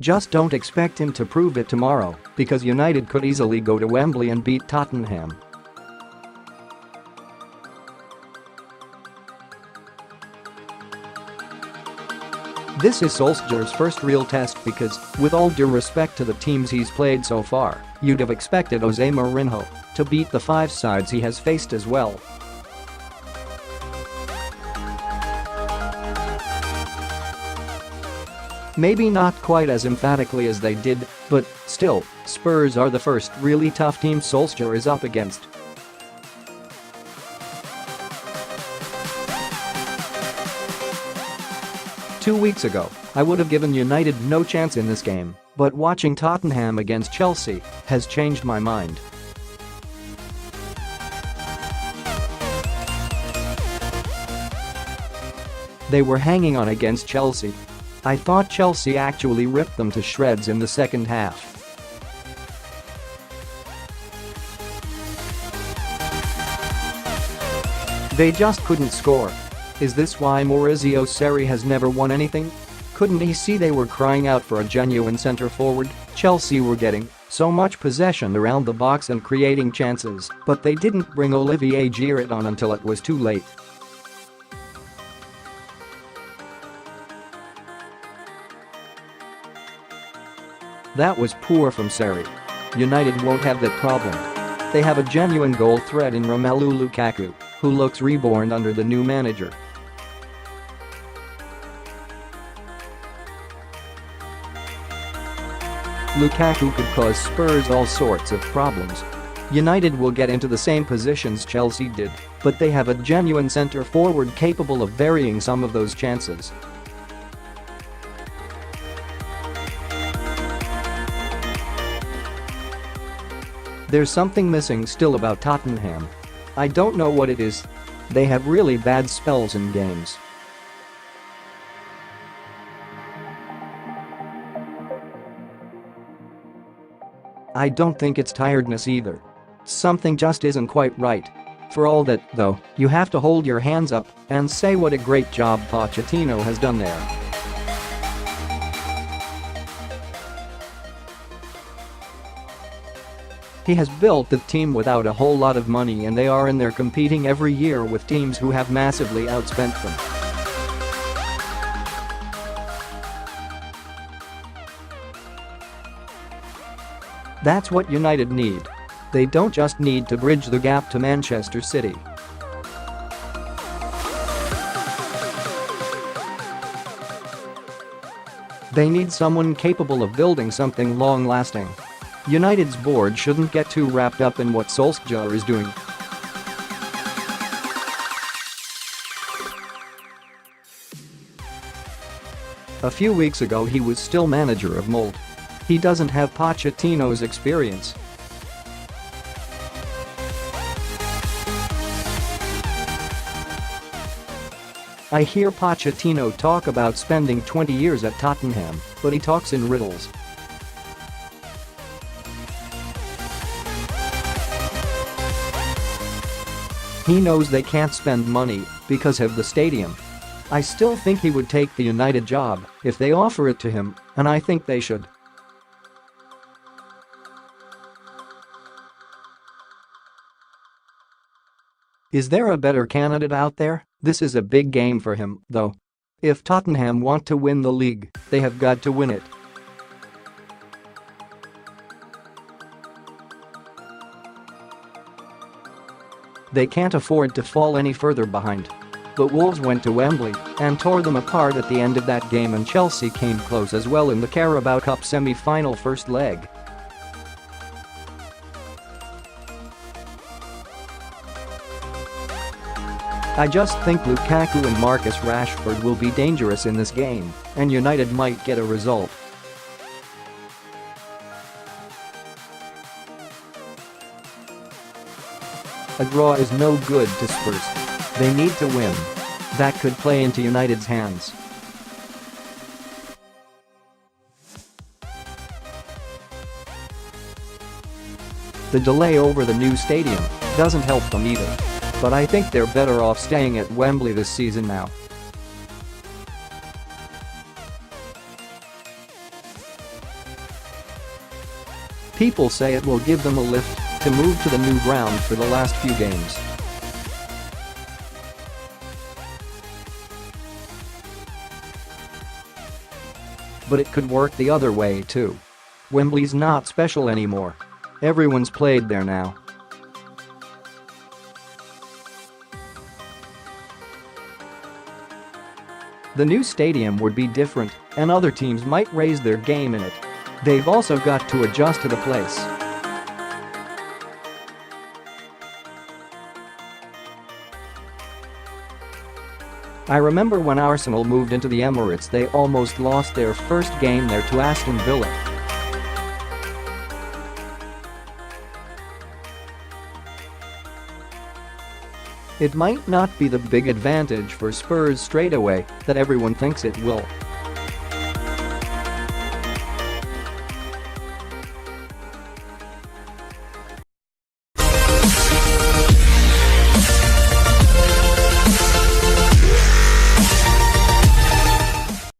Just don't expect him to prove it tomorrow, because United could easily go to Wembley and beat Tottenham. This is Solskjaer's first real test because, with all due respect to the teams he's played so far, you'd have expected Jose Mourinho to beat the 5 sides he has faced as well. Maybe not quite as emphatically as they did, but still, Spurs are the first really tough team Solskjaer is up against. Two weeks ago, I would have given United no chance in this game, but watching Tottenham against Chelsea has changed my mind. They were hanging on against Chelsea. I thought Chelsea actually ripped them to shreds in the second half. They just couldn't score. Is this why Maurizio Sarri has never won anything? Couldn't he see they were crying out for a genuine centre-forward? Chelsea were getting so much possession around the box and creating chances, but they didn't bring Olivier Giroud on until it was too late. That was poor from Sarri. United won't have that problem. They have a genuine goal threat in Romelu Lukaku, who looks reborn under the new manager. Lukaku could cause Spurs all sorts of problems. United will get into the same positions Chelsea did, but they have a genuine centre-forward capable of varying some of those chances. There's something missing still about Tottenham. I don't know what it is. They have really bad spells in games. I don't think it's tiredness either. Something just isn't quite right. For all that, though, you have to hold your hands up and say what a great job Pochettino has done there. He has built the team without a whole lot of money and they are in there competing every year with teams who have massively outspent them. That's what United need. They don't just need to bridge the gap to Manchester City. They need someone capable of building something long-lasting. United's board shouldn't get too wrapped up in what Solskjaer is doing. A few weeks ago he was still manager of Molde. He doesn't have Pochettino's experience. I hear Pochettino talk about spending 20 years at Tottenham, but he talks in riddles. He knows they can't spend money because of the stadium. I still think he would take the United job if they offer it to him, and I think they should. Is there a better candidate out there? This is a big game for him, though. If Tottenham want to win the league, they have got to win it. They can't afford to fall any further behind. But Wolves went to Wembley and tore them apart at the end of that game, and Chelsea came close as well in the Carabao Cup semi-final first leg. I just think Lukaku and Marcus Rashford will be dangerous in this game, and United might get a result. A draw is no good to Spurs. They need to win. That could play into United's hands. The delay over the new stadium doesn't help them either. But I think they're better off staying at Wembley this season now. People say it will give them a lift to move to the new ground for the last few games. But it could work the other way too. Wembley's not special anymore. Everyone's played there now. The new stadium would be different, and other teams might raise their game in it. They've also got to adjust to the place. I remember when Arsenal moved into the Emirates, they almost lost their first game there to Aston Villa. It might not be the big advantage for Spurs straight away that everyone thinks it will.